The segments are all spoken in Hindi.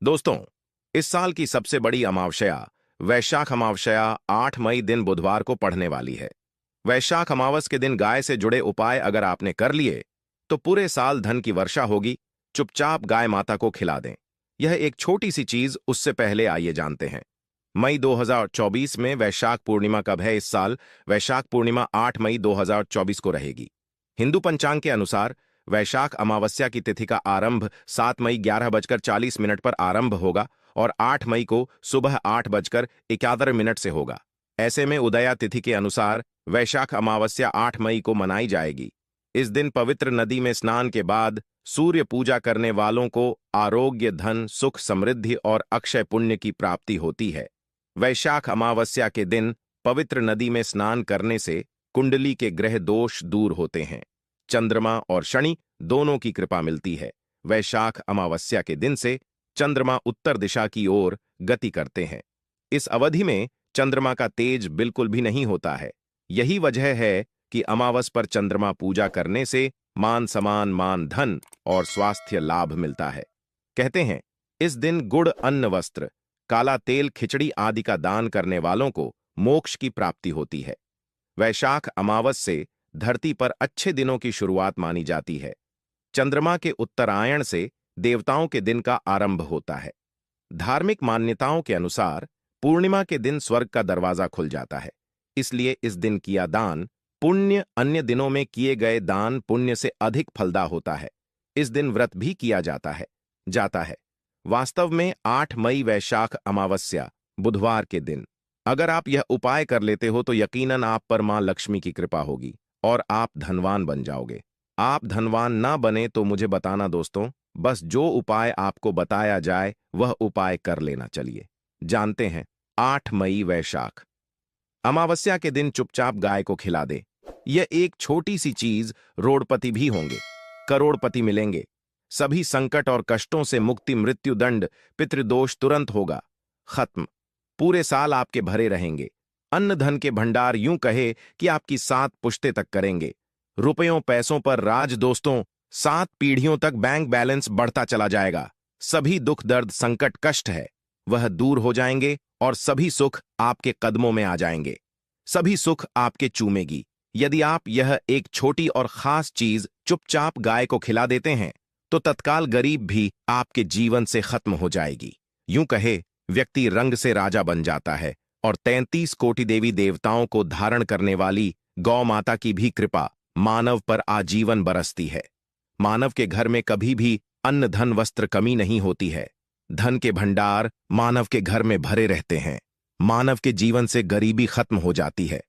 दोस्तों, इस साल की सबसे बड़ी अमावस्या वैशाख अमावस्या 8 मई दिन बुधवार को पड़ने वाली है। वैशाख अमावस के दिन गाय से जुड़े उपाय अगर आपने कर लिए तो पूरे साल धन की वर्षा होगी। चुपचाप गाय माता को खिला दें। यह एक छोटी सी चीज, उससे पहले आइए जानते हैं मई 2024 में वैशाख पूर्णिमा कब है। इस साल वैशाख पूर्णिमा 8 मई 2024 को रहेगी। हिंदू पंचांग के अनुसार वैशाख अमावस्या की तिथि का आरंभ 7 मई 11:40 पर आरंभ होगा और 8 मई को सुबह 8:71 से होगा। ऐसे में उदया तिथि के अनुसार वैशाख अमावस्या 8 मई को मनाई जाएगी। इस दिन पवित्र नदी में स्नान के बाद सूर्य पूजा करने वालों को आरोग्य, धन, सुख, समृद्धि और अक्षय पुण्य की प्राप्ति होती है। वैशाख अमावस्या के दिन पवित्र नदी में स्नान करने से कुंडली के ग्रह दोष दूर होते हैं। चंद्रमा और शनि दोनों की कृपा मिलती है। वैशाख अमावस्या के दिन से चंद्रमा उत्तर दिशा की ओर गति करते हैं। इस अवधि में चंद्रमा का तेज बिल्कुल भी नहीं होता है। यही वजह है कि अमावस पर चंद्रमा पूजा करने से मान सम्मान, मान धन और स्वास्थ्य लाभ मिलता है। कहते हैं इस दिन गुड़, अन्न, वस्त्र, काला तेल, खिचड़ी आदि का दान करने वालों को मोक्ष की प्राप्ति होती है। वैशाख अमावस से धरती पर अच्छे दिनों की शुरुआत मानी जाती है। चंद्रमा के उत्तरायण से देवताओं के दिन का आरंभ होता है। धार्मिक मान्यताओं के अनुसार पूर्णिमा के दिन स्वर्ग का दरवाजा खुल जाता है। इसलिए इस दिन किया दान पुण्य अन्य दिनों में किए गए दान पुण्य से अधिक फलदा होता है। इस दिन व्रत भी किया जाता है। वास्तव में 8 मई वैशाख अमावस्या बुधवार के दिन अगर आप यह उपाय कर लेते हो तो यकीनन आप पर मां लक्ष्मी की कृपा होगी और आप धनवान बन जाओगे। आप धनवान ना बने तो मुझे बताना दोस्तों, बस जो उपाय आपको बताया जाए वह उपाय कर लेना। चलिए जानते हैं। 8 मई वैशाख अमावस्या के दिन चुपचाप गाय को खिला दे। यह एक छोटी सी चीज, रोड़पति भी होंगे, करोड़पति मिलेंगे। सभी संकट और कष्टों से मुक्ति, मृत्युदंड, पितृदोष तुरंत होगा खत्म। पूरे साल आपके भरे रहेंगे। अन्न धन के भंडार यूं कहे कि आपकी 7 पुश्ते तक करेंगे। रुपयों पैसों पर राज दोस्तों, 7 पीढ़ियों तक बैंक बैलेंस बढ़ता चला जाएगा। सभी दुख, दर्द, संकट, कष्ट है वह दूर हो जाएंगे और सभी सुख आपके कदमों में आ जाएंगे। सभी सुख आपके चूमेगी। यदि आप यह एक छोटी और खास चीज चुपचाप गाय को खिला देते हैं तो तत्काल गरीब भी आपके जीवन से खत्म हो जाएगी। यूं कहे व्यक्ति रंग से राजा बन जाता है और 33 कोटि देवी देवताओं को धारण करने वाली गौ माता की भी कृपा मानव पर आजीवन बरसती है। मानव के घर में कभी भी अन्न, धन, वस्त्र कमी नहीं होती है। धन के भंडार मानव के घर में भरे रहते हैं। मानव के जीवन से गरीबी खत्म हो जाती है।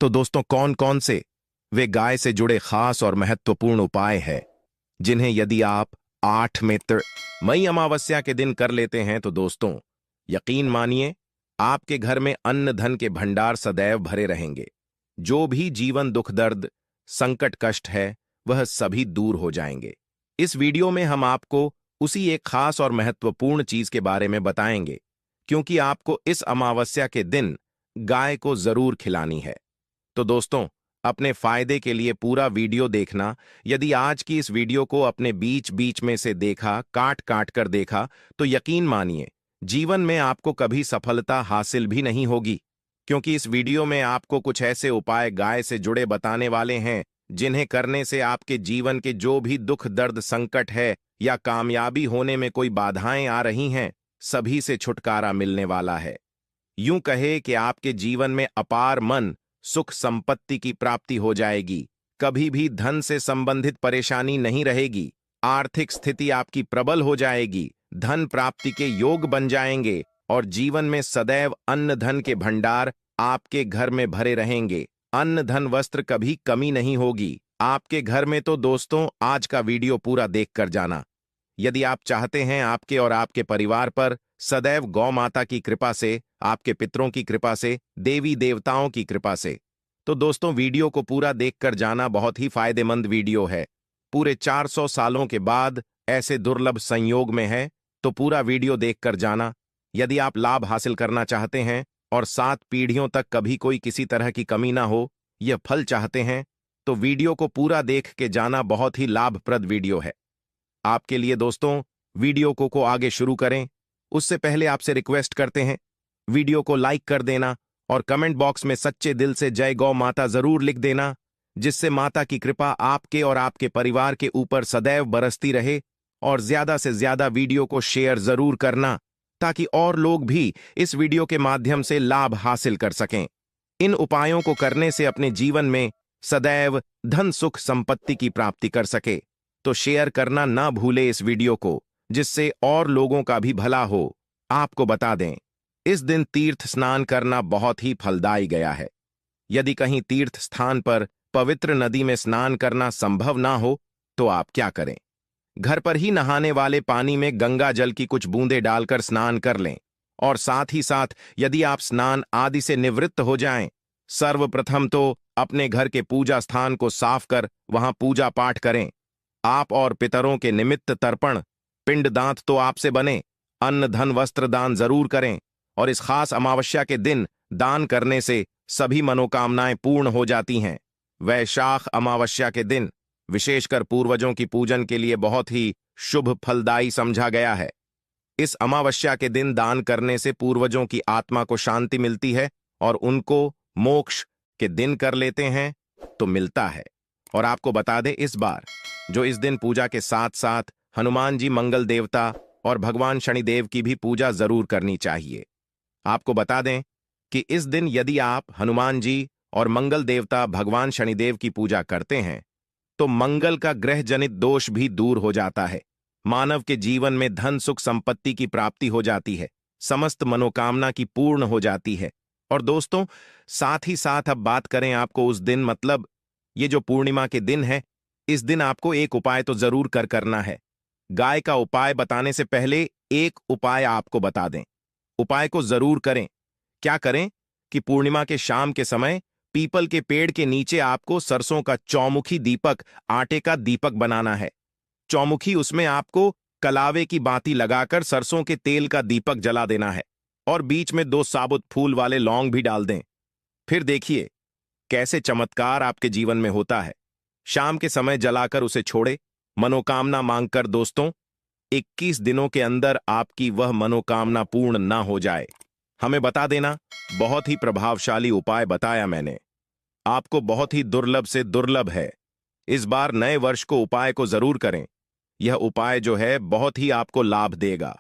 तो दोस्तों, कौन कौन से वे गाय से जुड़े खास और महत्वपूर्ण उपाय हैं जिन्हें यदि आप 8 मई अमावस्या के दिन कर लेते हैं तो दोस्तों यकीन मानिए आपके घर में अन्न धन के भंडार सदैव भरे रहेंगे। जो भी जीवन दुख, दर्द, संकट, कष्ट है वह सभी दूर हो जाएंगे। इस वीडियो में हम आपको उसी एक खास और महत्वपूर्ण चीज के बारे में बताएंगे, क्योंकि आपको इस अमावस्या के दिन गाय को जरूर खिलानी है। तो दोस्तों, अपने फायदे के लिए पूरा वीडियो देखना। यदि आज की इस वीडियो को अपने बीच बीच में से देखा, काट काट कर देखा, तो यकीन मानिए जीवन में आपको कभी सफलता हासिल भी नहीं होगी, क्योंकि इस वीडियो में आपको कुछ ऐसे उपाय गाय से जुड़े बताने वाले हैं जिन्हें करने से आपके जीवन के जो भी दुख, दर्द, संकट है या कामयाबी होने में कोई बाधाएं आ रही हैं, सभी से छुटकारा मिलने वाला है। यूं कहे कि आपके जीवन में अपार मन, सुख, संपत्ति की प्राप्ति हो जाएगी। कभी भी धन से संबंधित परेशानी नहीं रहेगी। आर्थिक स्थिति आपकी प्रबल हो जाएगी। धन प्राप्ति के योग बन जाएंगे और जीवन में सदैव अन्न धन के भंडार आपके घर में भरे रहेंगे। अन्न धन वस्त्र कभी कमी नहीं होगी आपके घर में। तो दोस्तों, आज का वीडियो पूरा देखकर जाना। यदि आप चाहते हैं आपके और आपके परिवार पर सदैव गौ माता की कृपा से, आपके पितरों की कृपा से, देवी देवताओं की कृपा से, तो दोस्तों वीडियो को पूरा देखकर जाना। बहुत ही फायदेमंद वीडियो है। पूरे 400 सालों के बाद ऐसे दुर्लभ संयोग में है, तो पूरा वीडियो देखकर जाना। यदि आप लाभ हासिल करना चाहते हैं और 7 पीढ़ियों तक कभी कोई किसी तरह की कमी ना हो, यह फल चाहते हैं, तो वीडियो को पूरा देख के जाना। बहुत ही लाभप्रद वीडियो है आपके लिए दोस्तों। वीडियो को आगे शुरू करें। उससे पहले आपसे रिक्वेस्ट करते हैं वीडियो को लाइक कर देना और कमेंट बॉक्स में सच्चे दिल से जय गौ माता जरूर लिख देना, जिससे माता की कृपा आपके और आपके परिवार के ऊपर सदैव बरसती रहे। और ज्यादा से ज्यादा वीडियो को शेयर जरूर करना ताकि और लोग भी इस वीडियो के माध्यम से लाभ हासिल कर सकें। इन उपायों को करने से अपने जीवन में सदैव धन सुख संपत्ति की प्राप्ति कर सके। तो शेयर करना ना भूले इस वीडियो को, जिससे और लोगों का भी भला हो। आपको बता दें, इस दिन तीर्थ स्नान करना बहुत ही फलदायी गया है। यदि कहीं तीर्थ स्थान पर पवित्र नदी में स्नान करना संभव ना हो तो आप क्या करें, घर पर ही नहाने वाले पानी में गंगा जल की कुछ बूंदें डालकर स्नान कर लें। और साथ ही साथ यदि आप स्नान आदि से निवृत्त हो जाएं, सर्वप्रथम तो अपने घर के पूजा स्थान को साफ कर वहां पूजा पाठ करें। आप और पितरों के निमित्त तर्पण पिंड दांत तो आपसे बने, अन्न धन वस्त्र दान जरूर करें। और इस खास अमावस्या के दिन दान करने से सभी मनोकामनाएं पूर्ण हो जाती हैं। वैशाख अमावस्या के दिन विशेषकर पूर्वजों की पूजन के लिए बहुत ही शुभ फलदायी समझा गया है। इस अमावस्या के दिन दान करने से पूर्वजों की आत्मा को शांति मिलती है और उनको मोक्ष के दिन कर लेते हैं तो मिलता है। और आपको बता दें, इस बार जो इस दिन पूजा के साथ साथ हनुमान जी मंगल देवता और भगवान शनिदेव की भी पूजा जरूर करनी चाहिए। आपको बता दें कि इस दिन यदि आप हनुमान जी और मंगल देवता भगवान शनिदेव की पूजा करते हैं तो मंगल का ग्रह जनित दोष भी दूर हो जाता है। मानव के जीवन में धन सुख संपत्ति की प्राप्ति हो जाती है, समस्त मनोकामना की पूर्ण हो जाती है। और दोस्तों, साथ ही साथ अब बात करें आपको उस दिन, मतलब ये जो पूर्णिमा के दिन है, इस दिन आपको एक उपाय तो जरूर करना है। गाय का उपाय बताने से पहले एक उपाय आपको बता दें, उपाय को जरूर करें। क्या करें कि पूर्णिमा के शाम के समय पीपल के पेड़ के नीचे आपको सरसों का चौमुखी दीपक, आटे का दीपक बनाना है। चौमुखी, उसमें आपको कलावे की बाती लगाकर सरसों के तेल का दीपक जला देना है और बीच में 2 साबुत फूल वाले लौंग भी डाल दें। फिर देखिए कैसे चमत्कार आपके जीवन में होता है। शाम के समय जलाकर उसे छोड़े, मनोकामना मांगकर दोस्तों 21 दिनों के अंदर आपकी वह मनोकामना पूर्ण ना हो जाए, हमें बता देना। बहुत ही प्रभावशाली उपाय बताया मैंने, आपको बहुत ही दुर्लभ से दुर्लभ है। इस बार नए वर्ष को उपाय को जरूर करें। यह उपाय जो है बहुत ही आपको लाभ देगा।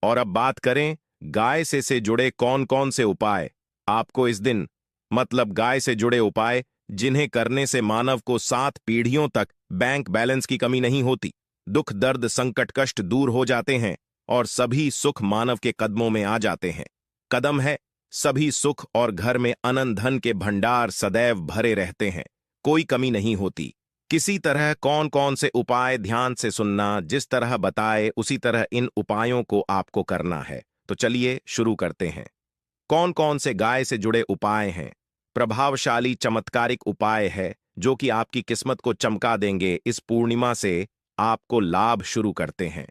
और अब बात करें गाय से जुड़े कौन कौन से उपाय आपको इस दिन, मतलब गाय से जुड़े उपाय जिन्हें करने से मानव को 7 पीढ़ियों तक बैंक बैलेंस की कमी नहीं होती, दुख दर्द संकट कष्ट दूर हो जाते हैं और सभी सुख मानव के कदमों में आ जाते हैं। कदम है सभी सुख और घर में अनंत धन के भंडार सदैव भरे रहते हैं, कोई कमी नहीं होती। किसी तरह कौन कौन से उपाय ध्यान से सुनना, जिस तरह बताए उसी तरह इन उपायों को आपको करना है। तो चलिए शुरू करते हैं। कौन कौन से गाय से जुड़े उपाय हैं? प्रभावशाली चमत्कारिक उपाय है जो कि आपकी किस्मत को चमका देंगे। इस पूर्णिमा से आपको लाभ शुरू करते हैं।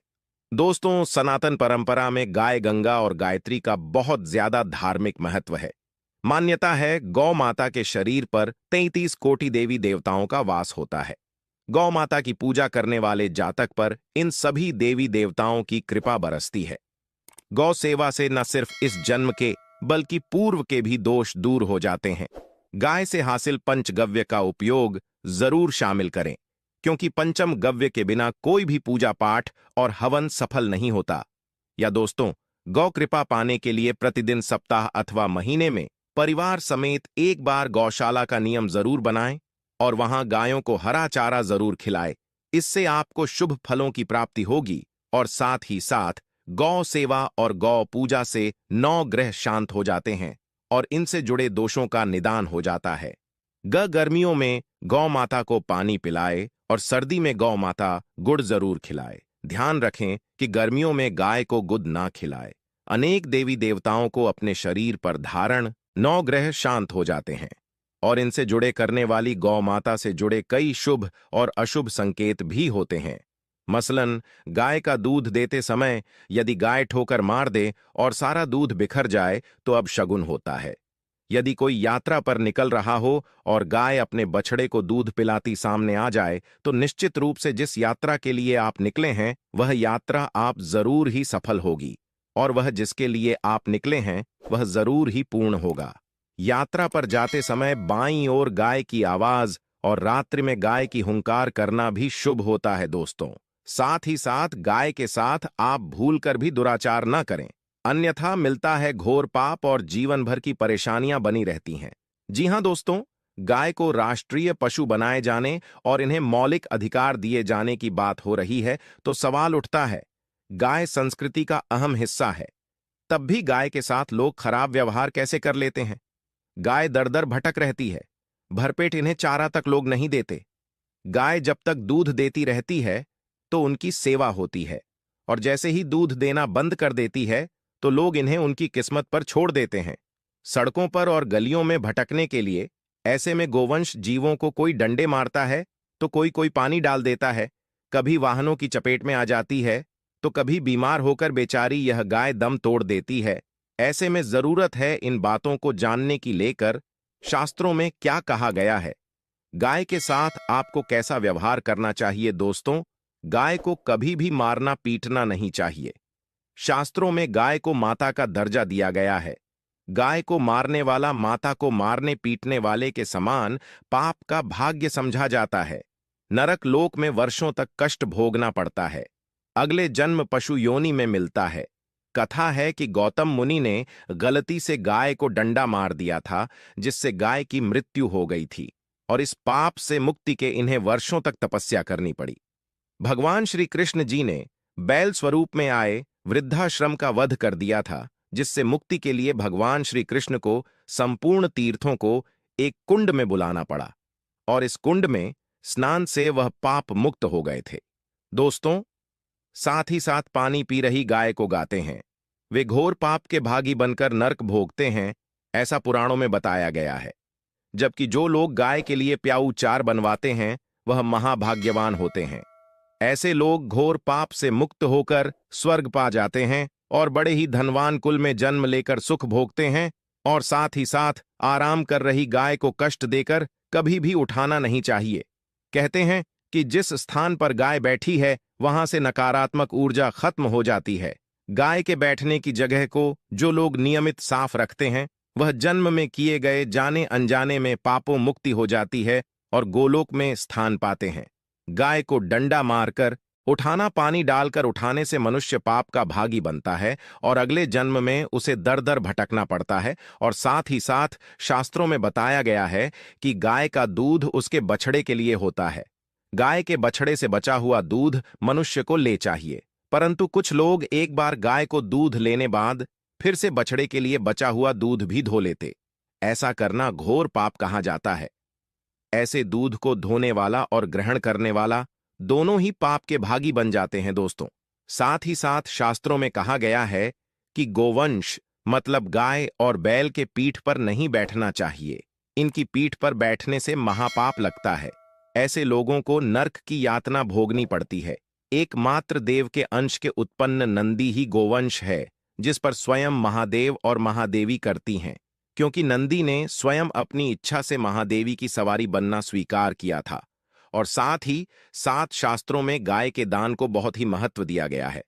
दोस्तों, सनातन परंपरा में गाय गंगा और गायत्री का बहुत ज्यादा धार्मिक महत्व है। मान्यता है गौ माता के शरीर पर 33 कोटि देवी देवताओं का वास होता है। गौ माता की पूजा करने वाले जातक पर इन सभी देवी देवताओं की कृपा बरसती है। गौ सेवा से न सिर्फ इस जन्म के बल्कि पूर्व के भी दोष दूर हो जाते हैं। गाय से हासिल पंचगव्य का उपयोग जरूर शामिल करें, क्योंकि पंचम गव्य के बिना कोई भी पूजा पाठ और हवन सफल नहीं होता। या दोस्तों, गौ कृपा पाने के लिए प्रतिदिन, सप्ताह अथवा महीने में परिवार समेत एक बार गौशाला का नियम जरूर बनाएं और वहां गायों को हरा चारा जरूर खिलाएं। इससे आपको शुभ फलों की प्राप्ति होगी और साथ ही साथ गौ सेवा और गौ पूजा से 9 ग्रह शांत हो जाते हैं और इनसे जुड़े दोषों का निदान हो जाता है। गर्मियों में गौ माता को पानी पिलाए और सर्दी में गौ माता गुड़ जरूर खिलाए। ध्यान रखें कि गर्मियों में गाय को गुड़ ना खिलाए। अनेक देवी देवताओं को अपने शरीर पर धारण 9 ग्रह शांत हो जाते हैं और इनसे जुड़े करने वाली गौ माता से जुड़े कई शुभ और अशुभ संकेत भी होते हैं। मसलन, गाय का दूध देते समय यदि गाय ठोकर मार दे और सारा दूध बिखर जाए तो अब शगुन होता है। यदि कोई यात्रा पर निकल रहा हो और गाय अपने बछड़े को दूध पिलाती सामने आ जाए तो निश्चित रूप से जिस यात्रा के लिए आप निकले हैं वह यात्रा आप जरूर ही सफल होगी और वह जिसके लिए आप निकले हैं वह जरूर ही पूर्ण होगा। यात्रा पर जाते समय बाईं ओर गाय की आवाज और रात्रि में गाय की हुंकार करना भी शुभ होता है दोस्तों। साथ ही साथ गाय के साथ आप भूलकर भी दुराचार न करें, अन्यथा मिलता है घोर पाप और जीवन भर की परेशानियां बनी रहती हैं। जी हां दोस्तों, गाय को राष्ट्रीय पशु बनाए जाने और इन्हें मौलिक अधिकार दिए जाने की बात हो रही है तो सवाल उठता है, गाय संस्कृति का अहम हिस्सा है, तब भी गाय के साथ लोग खराब व्यवहार कैसे कर लेते हैं। गाय दर दर भटक रहती है, भरपेट इन्हें चारा तक लोग नहीं देते। गाय जब तक दूध देती रहती है तो उनकी सेवा होती है, और जैसे ही दूध देना बंद कर देती है तो लोग इन्हें उनकी किस्मत पर छोड़ देते हैं, सड़कों पर और गलियों में भटकने के लिए। ऐसे में गोवंश जीवों को कोई डंडे मारता है तो कोई कोई पानी डाल देता है, कभी वाहनों की चपेट में आ जाती है तो कभी बीमार होकर बेचारी यह गाय दम तोड़ देती है। ऐसे में जरूरत है इन बातों को जानने की लेकर शास्त्रों में क्या कहा गया है, गाय के साथ आपको कैसा व्यवहार करना चाहिए। दोस्तों, गाय को कभी भी मारना पीटना नहीं चाहिए। शास्त्रों में गाय को माता का दर्जा दिया गया है। गाय को मारने वाला माता को मारने पीटने वाले के समान पाप का भाग्य समझा जाता है। नरक लोक में वर्षों तक कष्ट भोगना पड़ता है, अगले जन्म पशु योनि में मिलता है। कथा है कि गौतम मुनि ने गलती से गाय को डंडा मार दिया था, जिससे गाय की मृत्यु हो गई थी, और इस पाप से मुक्ति के इन्हें वर्षों तक तपस्या करनी पड़ी। भगवान श्री कृष्ण जी ने बैल स्वरूप में आए वृद्धाश्रम का वध कर दिया था, जिससे मुक्ति के लिए भगवान श्री कृष्ण को संपूर्ण तीर्थों को एक कुंड में बुलाना पड़ा, और इस कुंड में स्नान से वह पाप मुक्त हो गए थे। दोस्तों, साथ ही साथ पानी पी रही गाय को गाते हैं, वे घोर पाप के भागी बनकर नरक भोगते हैं, ऐसा पुराणों में बताया गया है। जबकि जो लोग गाय के लिए प्याऊ चार बनवाते हैं वह महाभाग्यवान होते हैं। ऐसे लोग घोर पाप से मुक्त होकर स्वर्ग पा जाते हैं और बड़े ही धनवान कुल में जन्म लेकर सुख भोगते हैं, और साथ ही साथ आराम कर रही गाय को कष्ट देकर कभी भी उठाना नहीं चाहिए। कहते हैं कि जिस स्थान पर गाय बैठी है वहां से नकारात्मक ऊर्जा खत्म हो जाती है। गाय के बैठने की जगह को जो लोग नियमित साफ रखते हैं वह जन्म में किए गए जाने अनजाने में पापों मुक्ति हो जाती है और गोलोक में स्थान पाते हैं। गाय को डंडा मारकर उठाना, पानी डालकर उठाने से मनुष्य पाप का भागी बनता है और अगले जन्म में उसे दर दर भटकना पड़ता है। और साथ ही साथ शास्त्रों में बताया गया है कि गाय का दूध उसके बछड़े के लिए होता है। गाय के बछड़े से बचा हुआ दूध मनुष्य को ले चाहिए, परंतु कुछ लोग एक बार गाय को दूध लेने बाद फिर से बछड़े के लिए बचा हुआ दूध भी धो लेते। ऐसा करना घोर पाप कहा जाता है। ऐसे दूध को धोने वाला और ग्रहण करने वाला दोनों ही पाप के भागी बन जाते हैं दोस्तों। साथ ही साथ शास्त्रों में कहा गया है कि गोवंश मतलब गाय और बैल के पीठ पर नहीं बैठना चाहिए, इनकी पीठ पर बैठने से महापाप लगता है। ऐसे लोगों को नरक की यातना भोगनी पड़ती है। एकमात्र देव के अंश के उत्पन्न नंदी ही गोवंश है, जिस पर स्वयं महादेव और महादेवी करती हैं, क्योंकि नंदी ने स्वयं अपनी इच्छा से महादेवी की सवारी बनना स्वीकार किया था। और साथ ही सात शास्त्रों में गाय के दान को बहुत ही महत्व दिया गया है,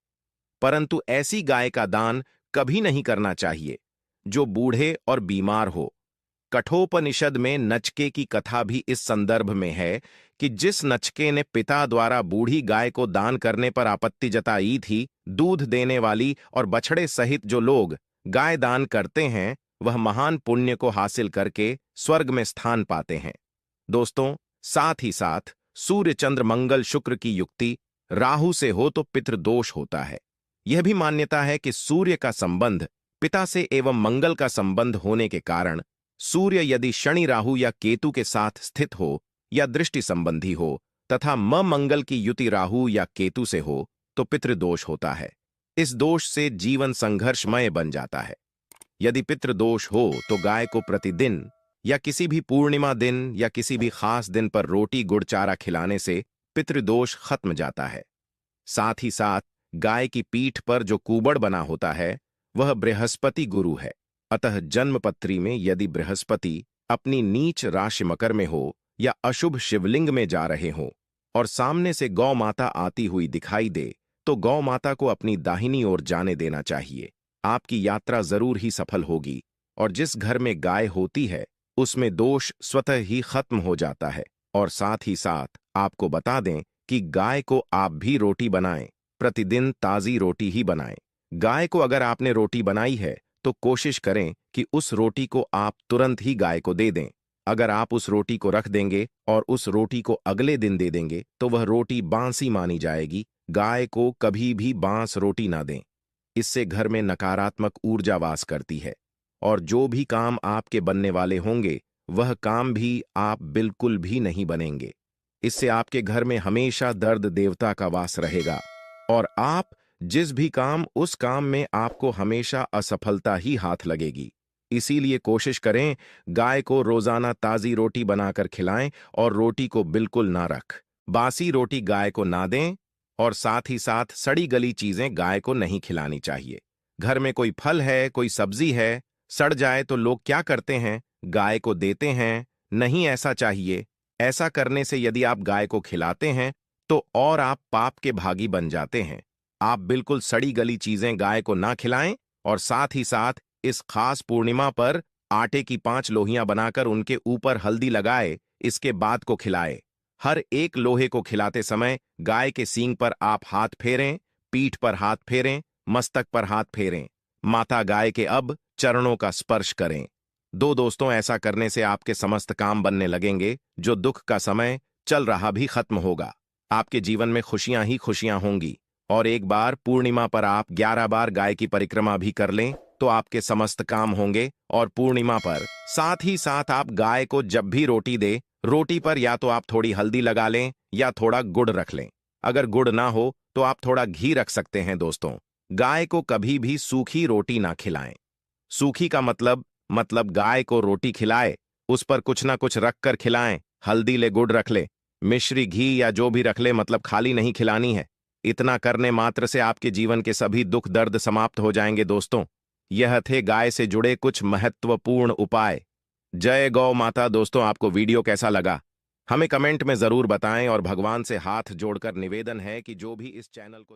परंतु ऐसी गाय का दान कभी नहीं करना चाहिए जो बूढ़े और बीमार हो। कठोपनिषद में नचके की कथा भी इस संदर्भ में है कि जिस नचके ने पिता द्वारा बूढ़ी गाय को दान करने पर आपत्ति जताई थी, दूध देने वाली और बछड़े सहित जो लोग गाय दान करते हैं वह महान पुण्य को हासिल करके स्वर्ग में स्थान पाते हैं। दोस्तों, साथ ही साथ सूर्य चंद्र मंगल शुक्र की युक्ति राहु से हो तो पितृदोष होता है। यह भी मान्यता है कि सूर्य का संबंध पिता से एवं मंगल का संबंध होने के कारण सूर्य यदि शनि राहु या केतु के साथ स्थित हो या दृष्टि संबंधी हो तथा मंगल की युति राहु या केतु से हो तो पितृदोष होता है। इस दोष से जीवन संघर्षमय बन जाता है। यदि पितृदोष हो तो गाय को प्रतिदिन या किसी भी पूर्णिमा दिन या किसी भी खास दिन पर रोटी गुड़ चारा खिलाने से पितृदोष खत्म जाता है। साथ ही साथ गाय की पीठ पर जो कुबड़ बना होता है वह बृहस्पति गुरु है, अतः जन्मपत्री में यदि बृहस्पति अपनी नीच राशि मकर में हो या अशुभ शिवलिंग में जा रहे हो और सामने से गौ माता आती हुई दिखाई दे तो गौ माता को अपनी दाहिनी ओर जाने देना चाहिए। आपकी यात्रा जरूर ही सफल होगी और जिस घर में गाय होती है उसमें दोष स्वतः ही खत्म हो जाता है। और साथ ही साथ आपको बता दें कि गाय को आप भी रोटी बनाएं, प्रतिदिन ताज़ी रोटी ही बनाएं। गाय को अगर आपने रोटी बनाई है तो कोशिश करें कि उस रोटी को आप तुरंत ही गाय को दे दें। अगर आप उस रोटी को रख देंगे और उस रोटी को अगले दिन दे देंगे तो वह रोटी बासी मानी जाएगी। गाय को कभी भी बांस रोटी ना दें, इससे घर में नकारात्मक ऊर्जा वास करती है और जो भी काम आपके बनने वाले होंगे वह काम भी आप बिल्कुल भी नहीं बनेंगे। इससे आपके घर में हमेशा दर्द देवता का वास रहेगा और आप जिस भी काम उस काम में आपको हमेशा असफलता ही हाथ लगेगी। इसीलिए कोशिश करें गाय को रोजाना ताजी रोटी बनाकर खिलाएं और रोटी को बिल्कुल ना रख बासी रोटी गाय को ना दें और साथ ही साथ सड़ी गली चीजें गाय को नहीं खिलानी चाहिए। घर में कोई फल है, कोई सब्जी है, सड़ जाए तो लोग क्या करते हैं, गाय को देते हैं। नहीं ऐसा चाहिए। ऐसा करने से यदि आप गाय को खिलाते हैं तो और आप पाप के भागी बन जाते हैं। आप बिल्कुल सड़ी गली चीजें गाय को ना खिलाएं और साथ ही साथ इस खास पूर्णिमा पर आटे की 5 लोहियां बनाकर उनके ऊपर हल्दी लगाए, इसके बाद को खिलाए। हर एक लोहे को खिलाते समय गाय के सींग पर आप हाथ फेरें, पीठ पर हाथ फेरें, मस्तक पर हाथ फेरें। माता गाय के अब चरणों का स्पर्श करें। दोस्तों, ऐसा करने से आपके समस्त काम बनने लगेंगे। जो दुख का समय चल रहा भी खत्म होगा। आपके जीवन में खुशियां ही खुशियां होंगी। और एक बार पूर्णिमा पर आप 11 बार गाय की परिक्रमा भी कर लें तो आपके समस्त काम होंगे। और पूर्णिमा पर साथ ही साथ आप गाय को जब भी रोटी दे, रोटी पर या तो आप थोड़ी हल्दी लगा लें या थोड़ा गुड़ रख लें। अगर गुड़ ना हो तो आप थोड़ा घी रख सकते हैं। दोस्तों, गाय को कभी भी सूखी रोटी ना खिलाएं। सूखी का मतलब गाय को रोटी खिलाए, उस पर कुछ ना कुछ रख कर खिलाएं। हल्दी ले, गुड़ रख ले, मिश्री, घी या जो भी रख ले, मतलब खाली नहीं खिलानी है। इतना करने मात्र से आपके जीवन के सभी दुख दर्द समाप्त हो जाएंगे। दोस्तों, यह थे गाय से जुड़े कुछ महत्वपूर्ण उपाय। जय गौ माता। दोस्तों, आपको वीडियो कैसा लगा हमें कमेंट में जरूर बताएं और भगवान से हाथ जोड़कर निवेदन है कि जो भी इस चैनल को